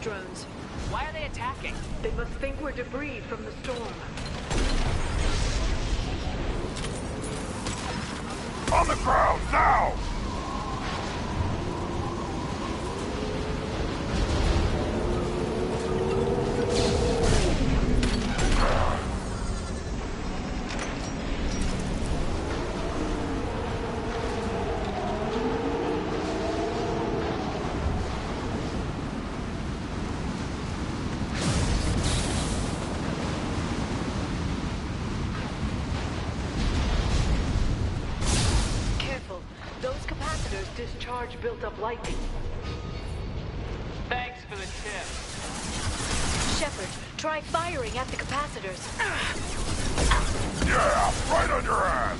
drones. Why are they attacking? They must think we're debris from the storm. On the ground, now! Discharge built up lightning. Thanks for the tip. Shepard, try firing at the capacitors. Yeah, right on your ass!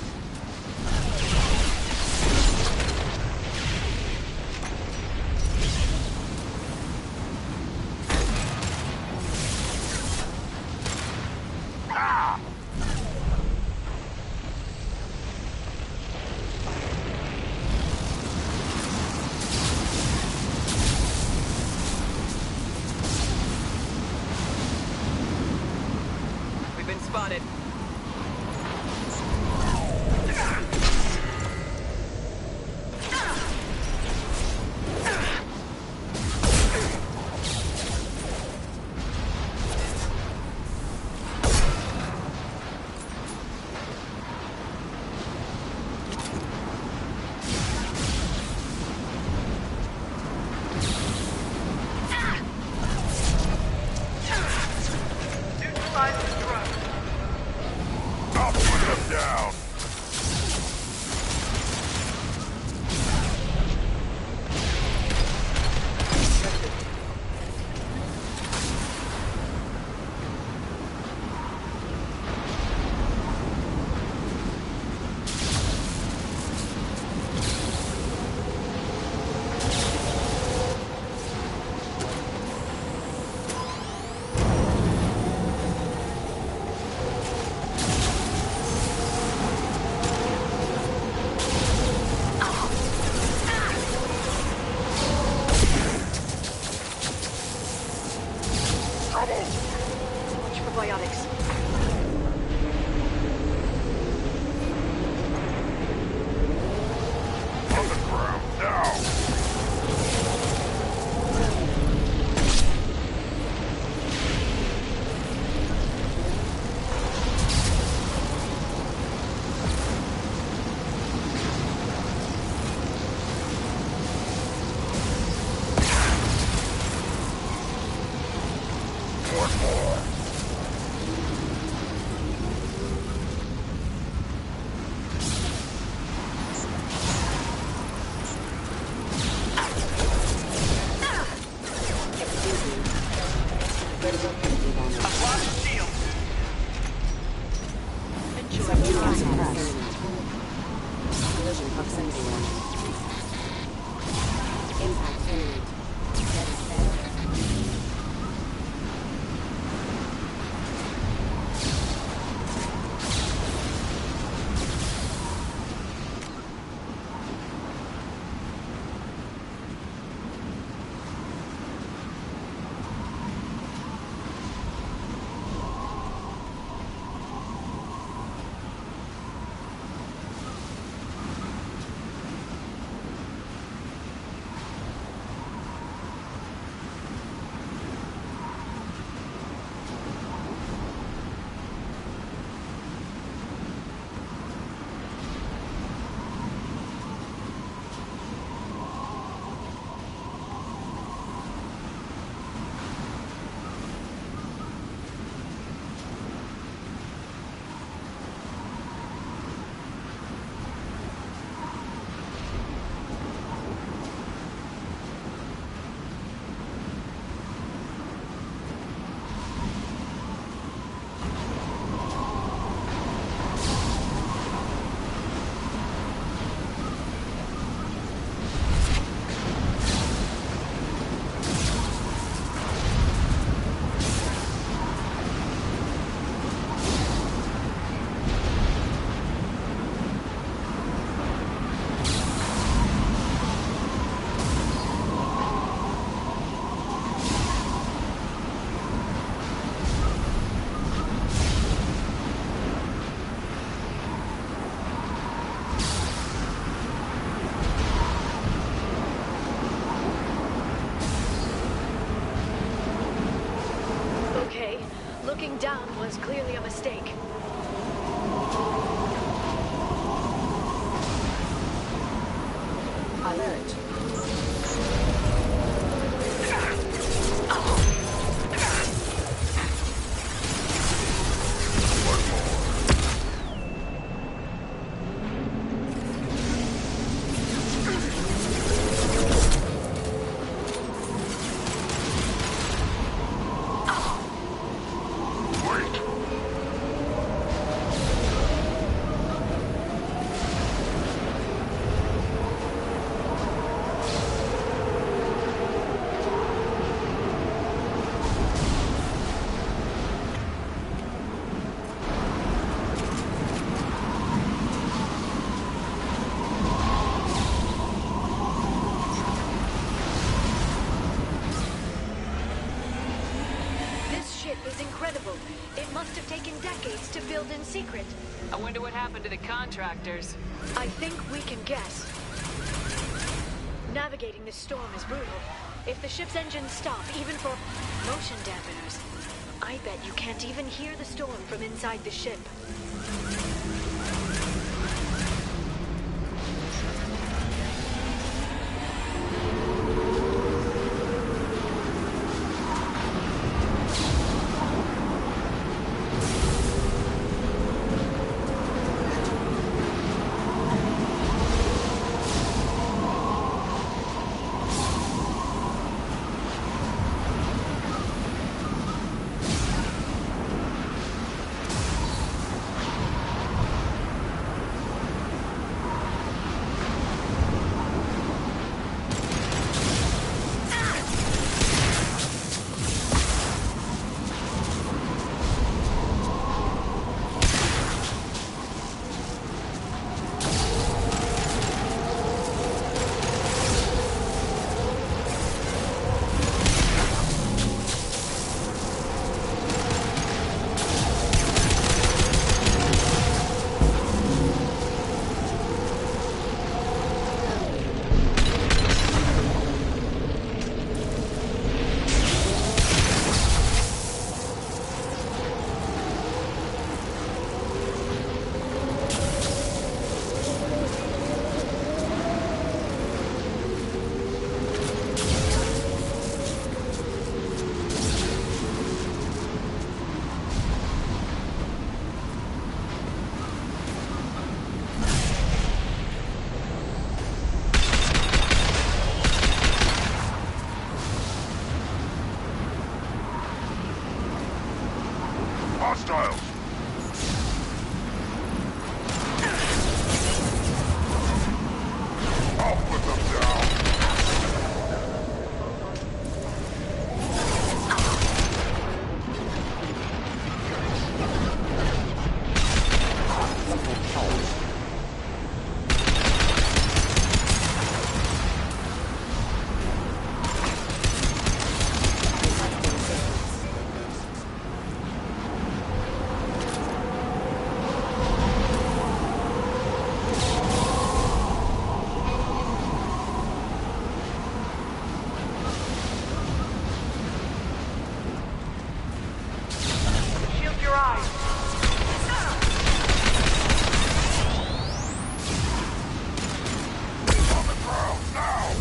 Spotted. Down! Looking down was clearly a mistake. Alert. Is incredible. It must have taken decades to build in secret. I wonder what happened to the contractors. I think we can guess. Navigating this storm is brutal. If the ship's engines stop, even for motion dampeners, I bet you can't even hear the storm from inside the ship. Hostiles! I'll put them down! Shield your eyes. On the ground, now!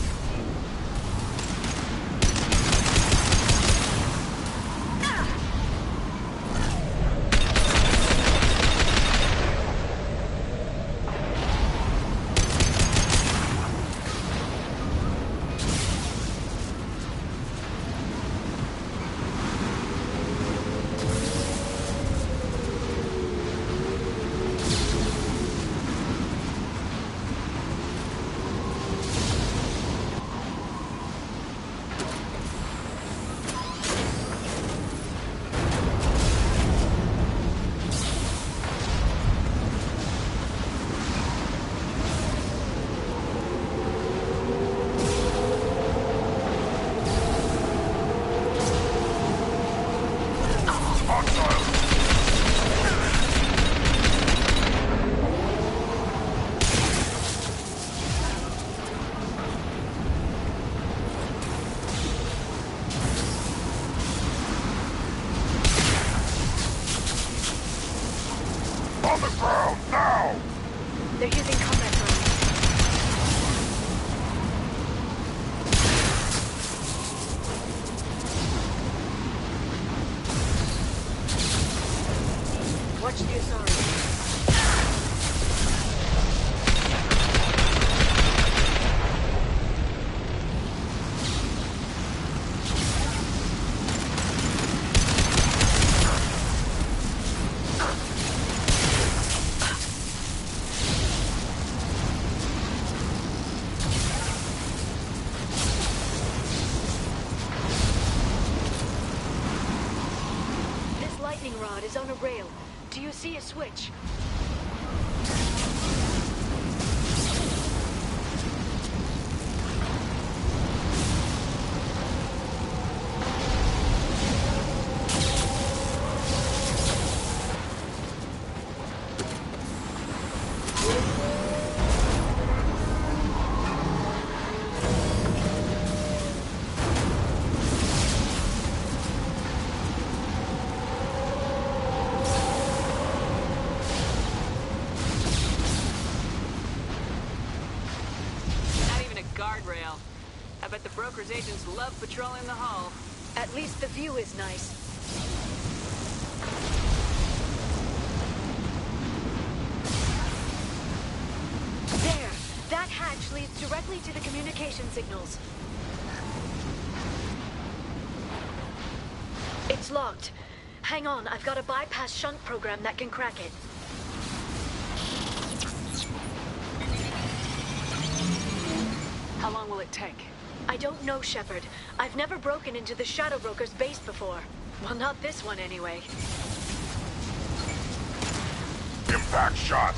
On the ground, now! They're using combat drones. Watch the Asari. Lightning rod is on a rail. Do you see a switch? Guardrail. I bet the broker's agents love patrolling the hull. At least the view is nice. There! That hatch leads directly to the communication signals. It's locked. Hang on, I've got a bypass shunt program that can crack it. How long will it take? I don't know, Shepard. I've never broken into the Shadow Broker's base before. Well, not this one anyway. Impact shot!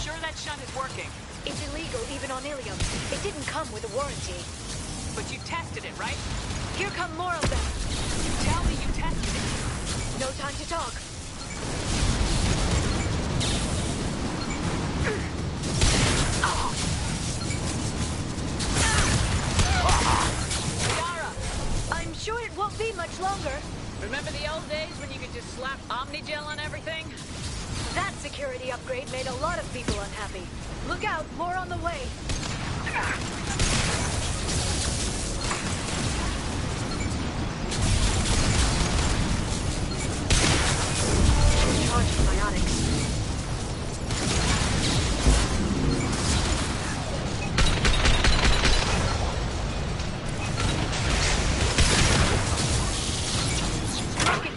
Sure that shunt is working? It's illegal even on Ilium. It didn't come with a warranty. But you tested it, right? Here come more of them. Tell me you tested it. No time to talk. I'm sure it won't be much longer. Remember the old days when you could just slap Omnigel on everything? That security upgrade made a lot of people unhappy. Look out, more on the way. Charging biotics.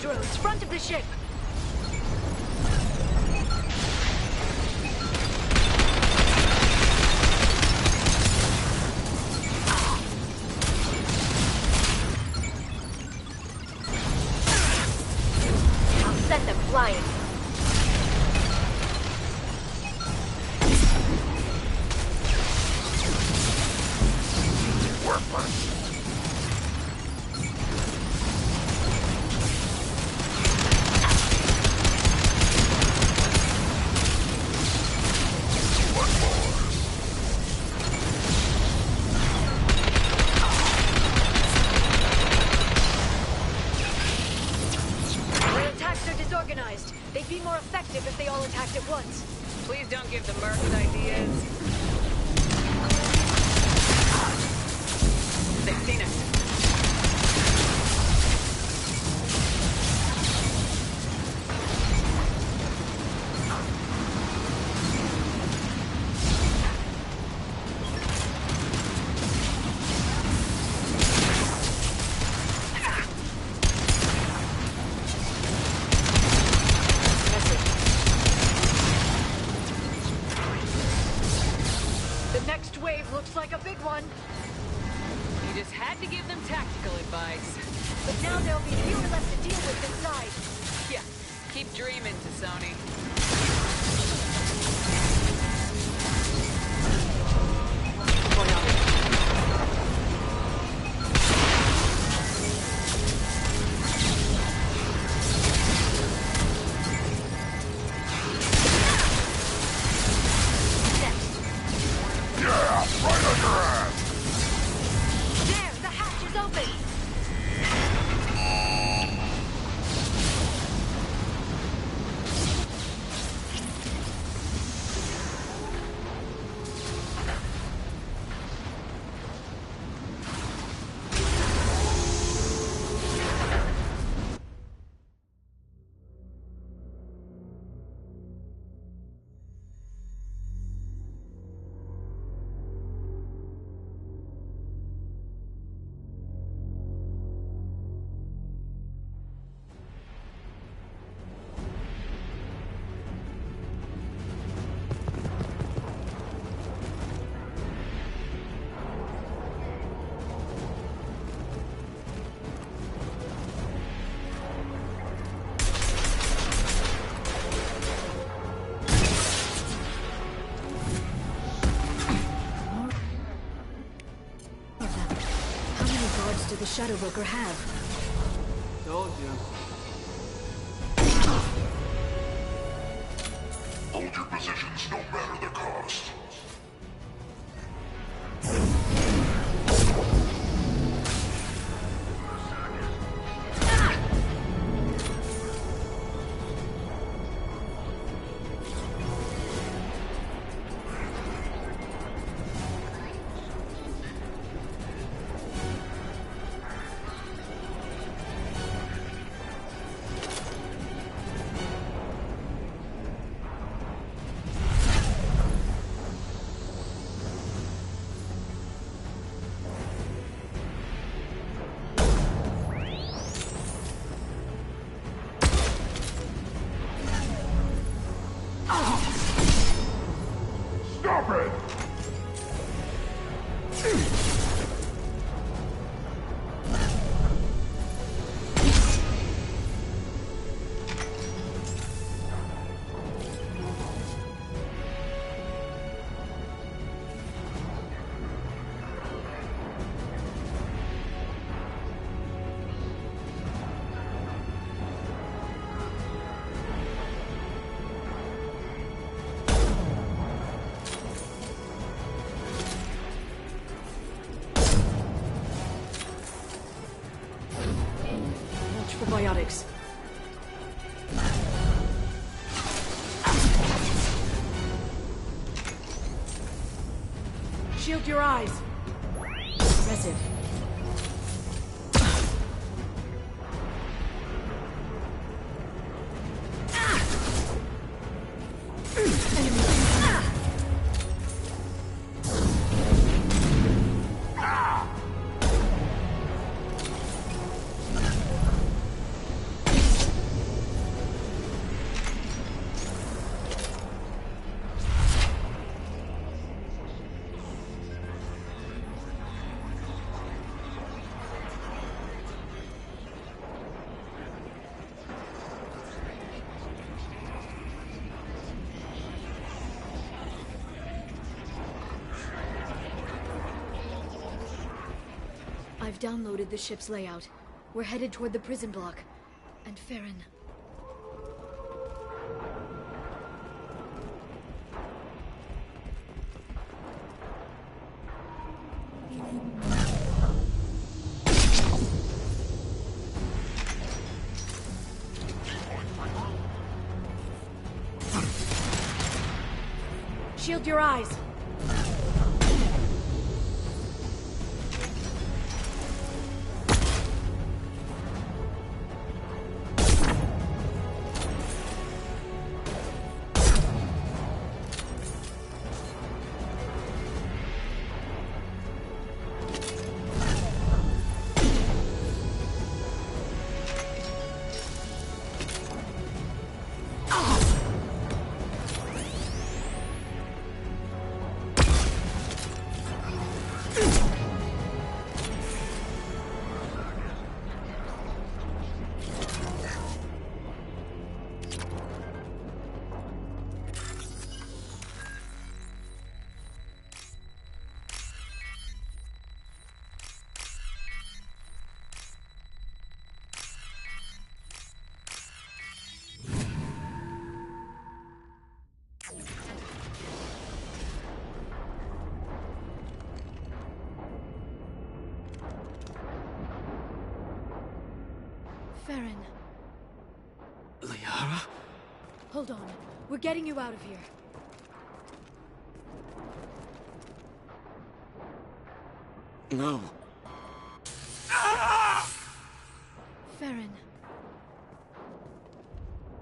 Drones, front of the ship! I'll send them flying. Worthless! Organized. They'd be more effective if they all attacked at once. Please don't give the mercs ideas. They've seen us. Looks like a big one. You just had to give them tactical advice. But now there'll be fewer left to deal with inside. Yeah, keep dreaming, T'Soni. Shadow Broker have? Told you. Hold your positions no matter the cost. Stop it! Watch for biotics. Shield your eyes. Impressive. I've downloaded the ship's layout. We're headed toward the prison block. And Farron. Shield your eyes. Farron. Liara? Hold on. We're getting you out of here. No. Farron.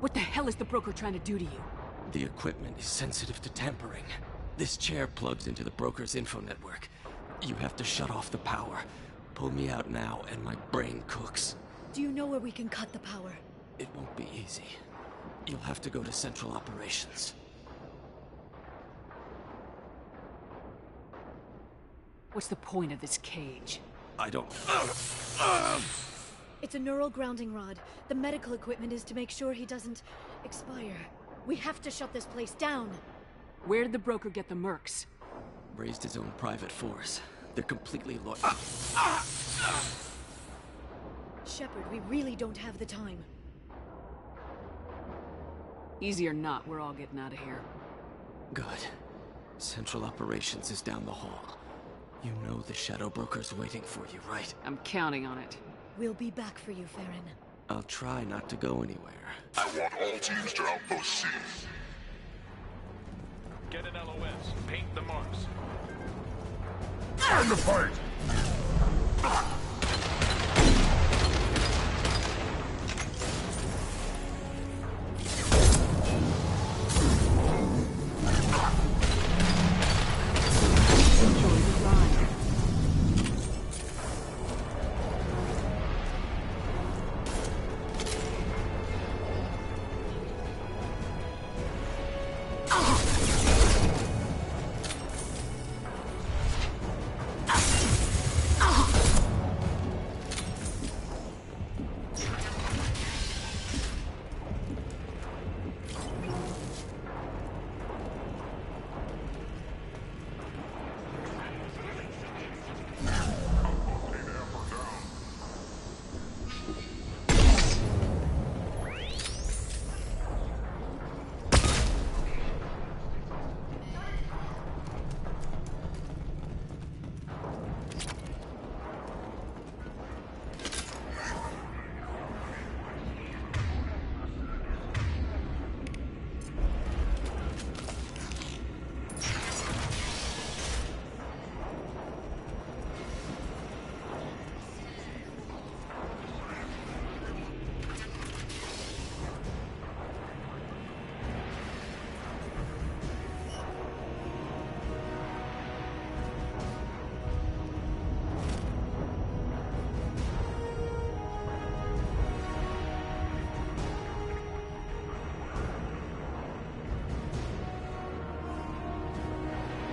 What the hell is the broker trying to do to you? The equipment is sensitive to tampering. This chair plugs into the broker's info network. You have to shut off the power. Pull me out now, and my brain cooks. Do you know where we can cut the power? It won't be easy. You'll have to go to Central Operations. What's the point of this cage? I don't... It's a neural grounding rod. The medical equipment is to make sure he doesn't expire. We have to shut this place down. Where did the broker get the mercs? Raised his own private force. They're completely loyal. Shepard, we really don't have the time. Easy or not, we're all getting out of here. Good. Central Operations is down the hall. You know the Shadow Broker's waiting for you, right? I'm counting on it. We'll be back for you, Farron. I'll try not to go anywhere. I want all teams to Outpost C. Get an LOS. Paint the marks. Time to fight!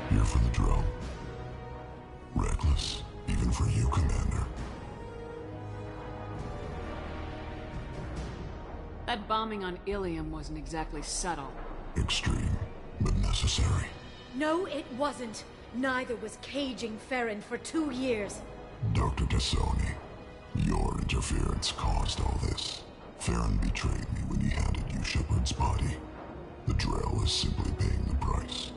Here for the drill. Reckless, even for you, Commander. That bombing on Ilium wasn't exactly subtle. Extreme, but necessary. No, it wasn't. Neither was caging Farron for 2 years. Dr. Tassoni, your interference caused all this. Farron betrayed me when he handed you Shepard's body. The Drell is simply paying the price.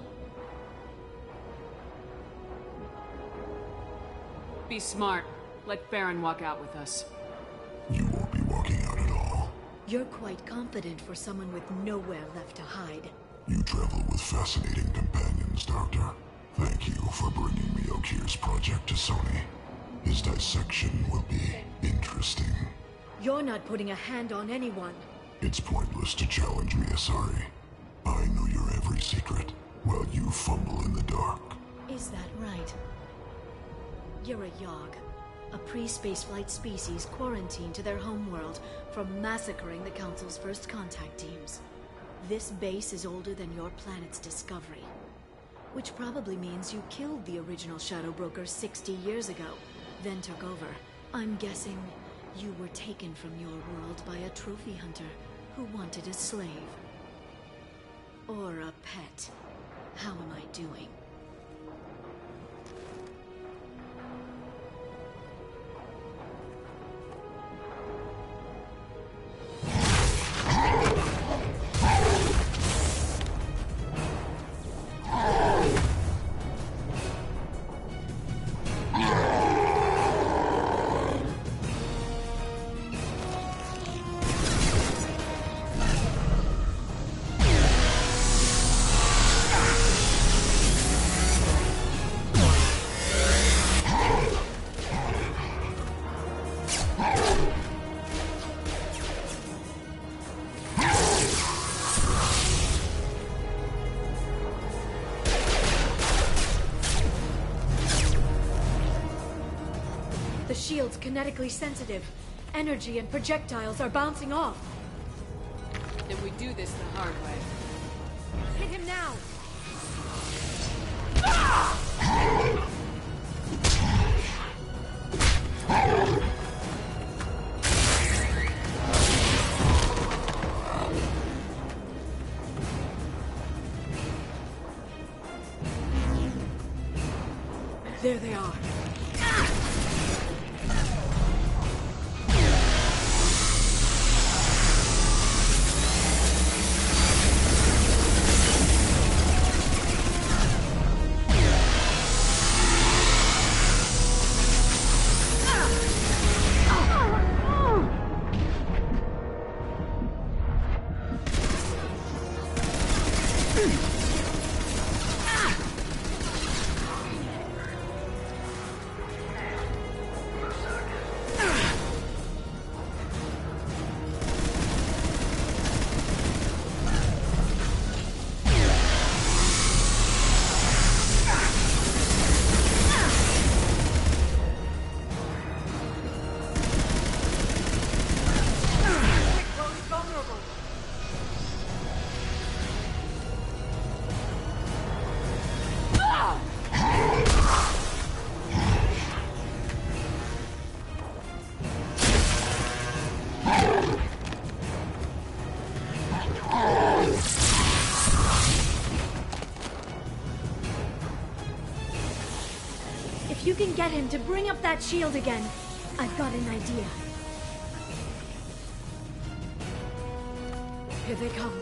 Be smart. Let Farron walk out with us. You won't be walking out at all. You're quite confident for someone with nowhere left to hide. You travel with fascinating companions, Doctor. Thank you for bringing me Okir's project to Sony. His dissection will be interesting. You're not putting a hand on anyone. It's pointless to challenge me, Asari. I know your every secret, while you fumble in the dark. Is that right? You're a Yogg, a pre-spaceflight species quarantined to their homeworld from massacring the Council's first contact teams. This base is older than your planet's discovery, which probably means you killed the original Shadow Broker 60 years ago, then took over. I'm guessing you were taken from your world by a trophy hunter who wanted a slave. Or a pet. How am I doing? The shield's kinetically sensitive. Energy and projectiles are bouncing off. Then we do this the hard way. Hit him now! There they are. you can get him to bring up that shield again, I've got an idea. Here they come.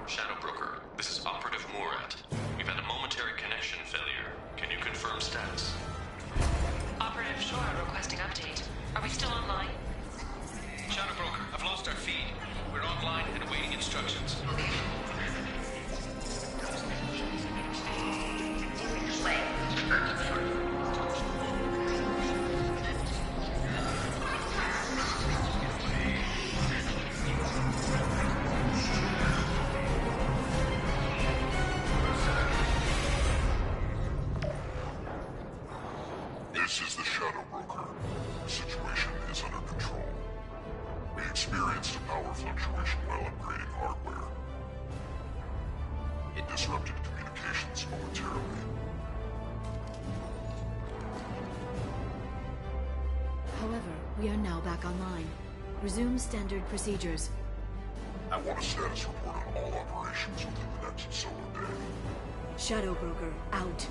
Shadow Broker, this is Operative Murat. We've had a momentary connection failure. Can you confirm status? Operative Shore requesting update. Are we still online? Shadow Broker, I've lost our feed. We're online and awaiting instructions. This is the Shadow Broker. The situation is under control. We experienced a power fluctuation while upgrading hardware. It disrupted communications momentarily. However, we are now back online. Resume standard procedures. I want a status report on all operations within the next solar day. Shadow Broker, out.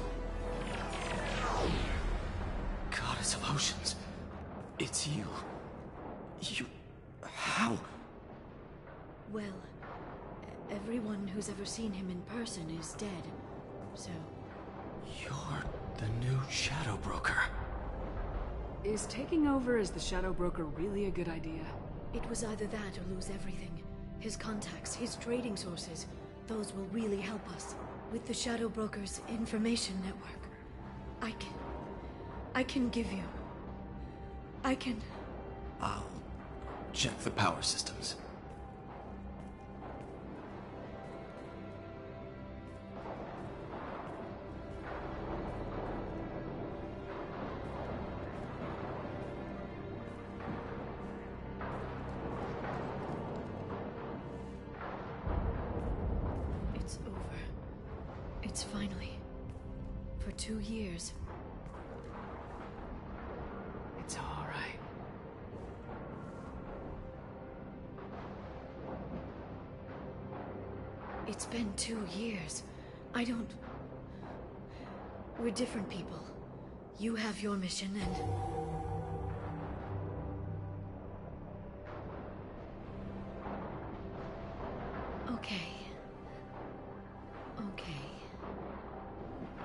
Goddess of Oceans. It's you. You... How? Well, everyone who's ever seen him in person is dead, so... You're the new Shadow Broker. Is taking over as the Shadow Broker really a good idea? It was either that or lose everything. His contacts, his trading sources, those will really help us. With the Shadow Broker's information network, I can give you... I'll check the power systems. It's over. It's finally... For 2 years. It's all right. It's been 2 years. I don't... We're different people. You have your mission and... Okay.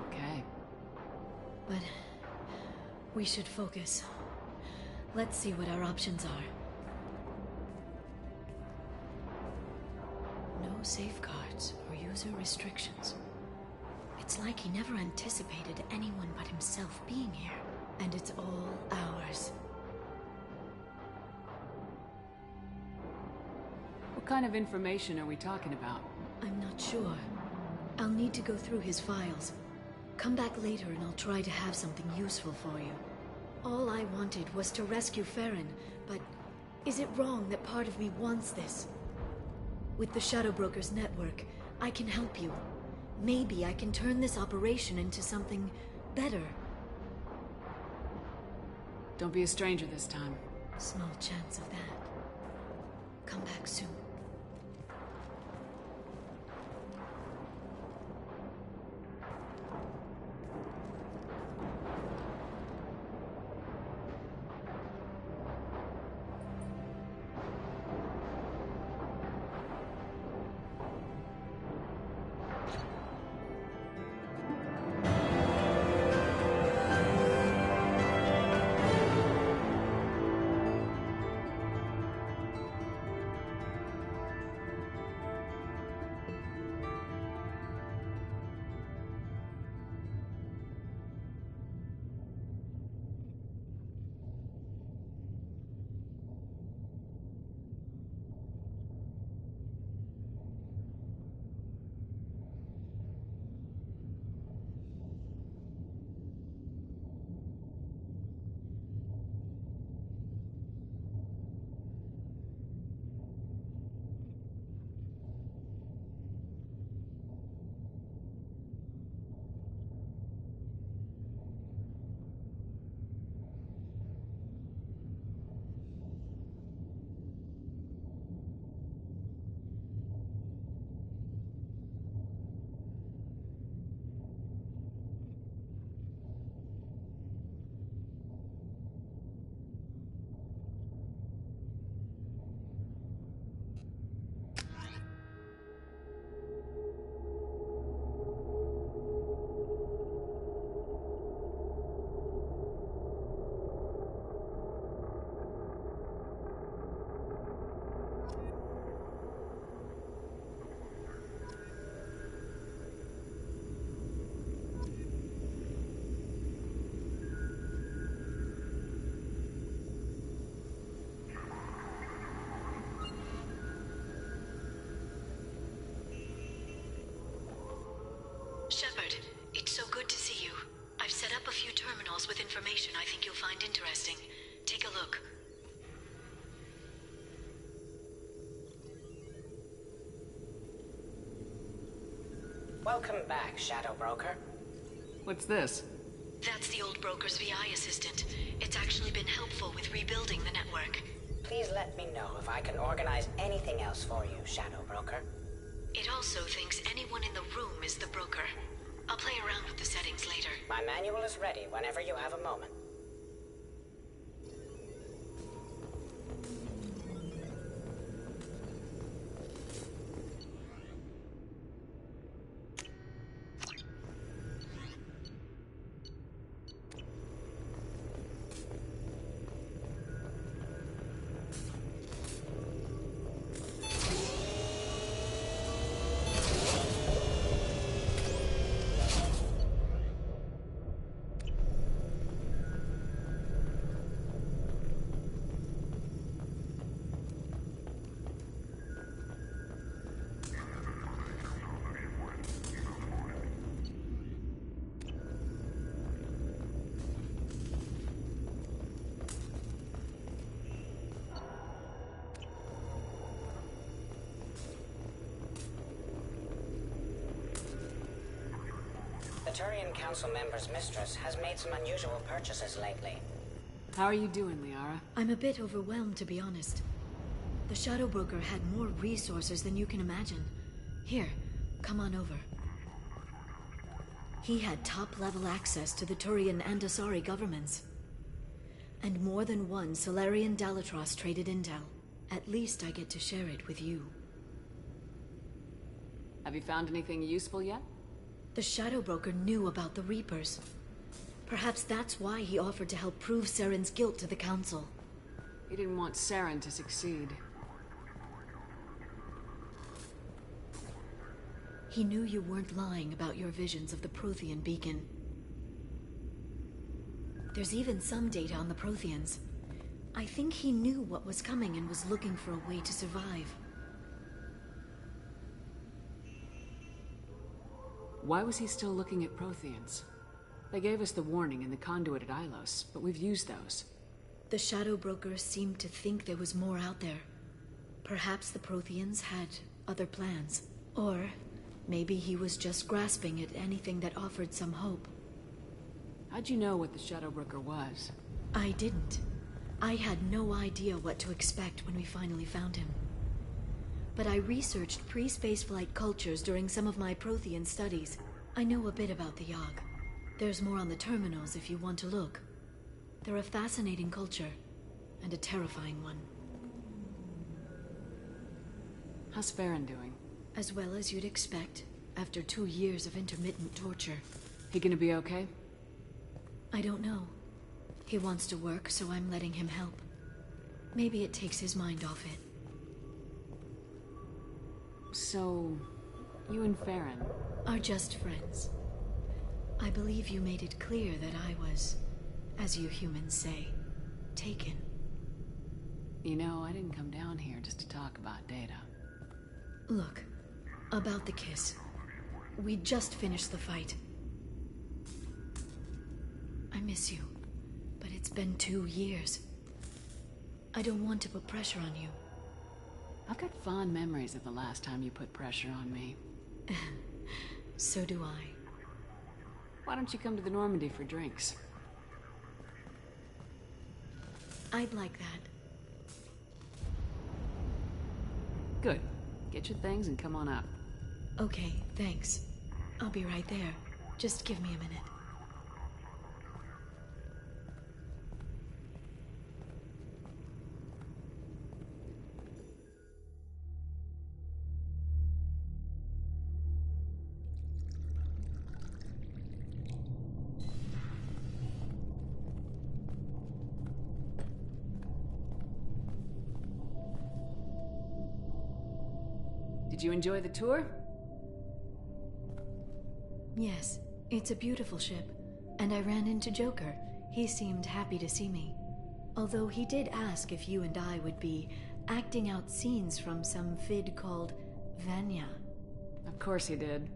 Okay. But... we should focus. Let's see what our options are. No safeguards or user restrictions. It's like he never anticipated anyone but himself being here. And it's all ours. What kind of information are we talking about? I'm not sure. I'll need to go through his files. Come back later and I'll try to have something useful for you. All I wanted was to rescue Farron, but is it wrong that part of me wants this? With the Shadow Broker's network, I can help you. Maybe I can turn this operation into something better. Don't be a stranger this time. Small chance of that. Come back soon. Shepard, it's so good to see you. I've set up a few terminals with information I think you'll find interesting. Take a look. Welcome back, Shadow Broker. What's this? That's the old broker's VI assistant. It's actually been helpful with rebuilding the network. Please let me know if I can organize anything else for you, Shadow Broker. It also thinks anyone in the room is the broker. I'll play around with the settings later. My manual is ready whenever you have a moment. The Turian Council member's mistress has made some unusual purchases lately. How are you doing, Liara? I'm a bit overwhelmed, to be honest. The Shadow Broker had more resources than you can imagine. Here, come on over. He had top-level access to the Turian and Asari governments. And more than one Salarian Dalatrass traded intel. At least I get to share it with you. Have you found anything useful yet? The Shadow Broker knew about the Reapers. Perhaps that's why he offered to help prove Saren's guilt to the Council. He didn't want Saren to succeed. He knew you weren't lying about your visions of the Prothean beacon. There's even some data on the Protheans. I think he knew what was coming and was looking for a way to survive. Why was he still looking at Protheans? They gave us the warning in the conduit at Ilos, but we've used those. The Shadow Broker seemed to think there was more out there. Perhaps the Protheans had other plans. Or maybe he was just grasping at anything that offered some hope. How'd you know what the Shadow Broker was? I didn't. I had no idea what to expect when we finally found him. But I researched pre-spaceflight cultures during some of my Prothean studies. I know a bit about the Yogg. There's more on the terminals if you want to look. They're a fascinating culture, and a terrifying one. How's Farron doing? As well as you'd expect, after 2 years of intermittent torture. He gonna be okay? I don't know. He wants to work, so I'm letting him help. Maybe it takes his mind off it. So, you and Farron are just friends. I believe you made it clear that I was, as you humans say, taken. You know, I didn't come down here just to talk about Data. Look, about the kiss. We just finished the fight. I miss you, but it's been 2 years. I don't want to put pressure on you. I've got fond memories of the last time you put pressure on me. So do I. Why don't you come to the Normandy for drinks? I'd like that. Good. Get your things and come on up. Okay, thanks. I'll be right there. Just give me a minute. Did you enjoy the tour? Yes, it's a beautiful ship. And I ran into Joker. He seemed happy to see me. Although he did ask if you and I would be acting out scenes from some vid called Vanya. Of course he did.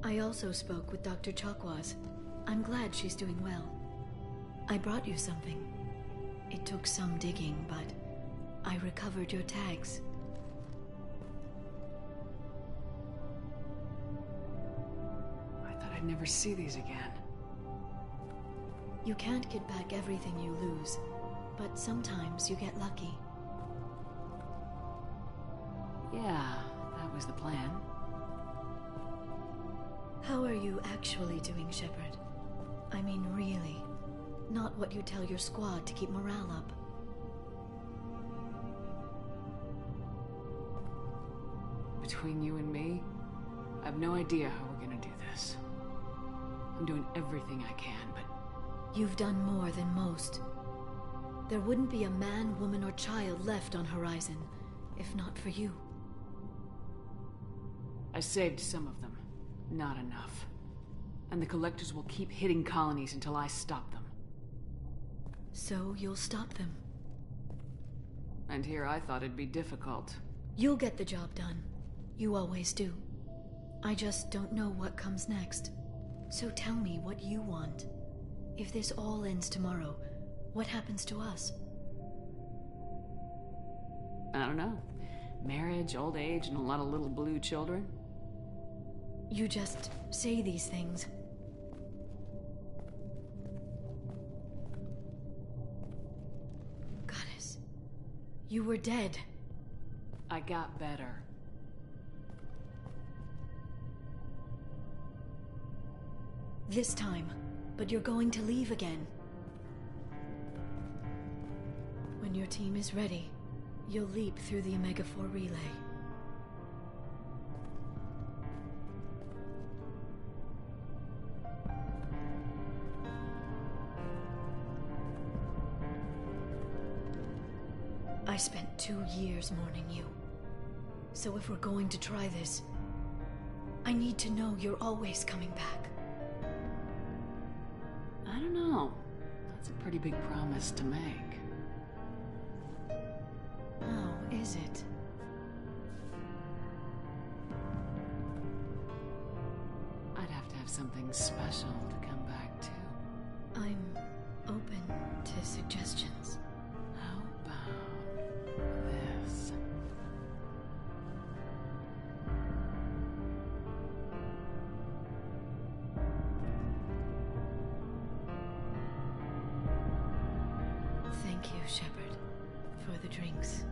I also spoke with Dr. Chakwas. I'm glad she's doing well. I brought you something. It took some digging, but I recovered your tags. I thought I'd never see these again. You can't get back everything you lose, but sometimes you get lucky. Yeah, that was the plan. How are you actually doing, Shepard? I mean, really. Not what you tell your squad to keep morale up. Between you and me, I have no idea how we're gonna do this. I'm doing everything I can, but... You've done more than most. There wouldn't be a man, woman, or child left on Horizon, if not for you. I saved some of them. Not enough. And the Collectors will keep hitting colonies until I stop them. So you'll stop them. And here I thought it'd be difficult. You'll get the job done. You always do. I just don't know what comes next. So tell me what you want. If this all ends tomorrow, what happens to us? I don't know. Marriage, old age, and a lot of little blue children? You just say these things. Goddess, you were dead. I got better. This time, but you're going to leave again. When your team is ready, you'll leap through the Omega-4 relay. I spent 2 years mourning you. So if we're going to try this, I need to know you're always coming back. I don't know. That's a pretty big promise to make. Oh, is it? I'd have to have something special to come back to. I'm open to suggestions. How about this? drinks.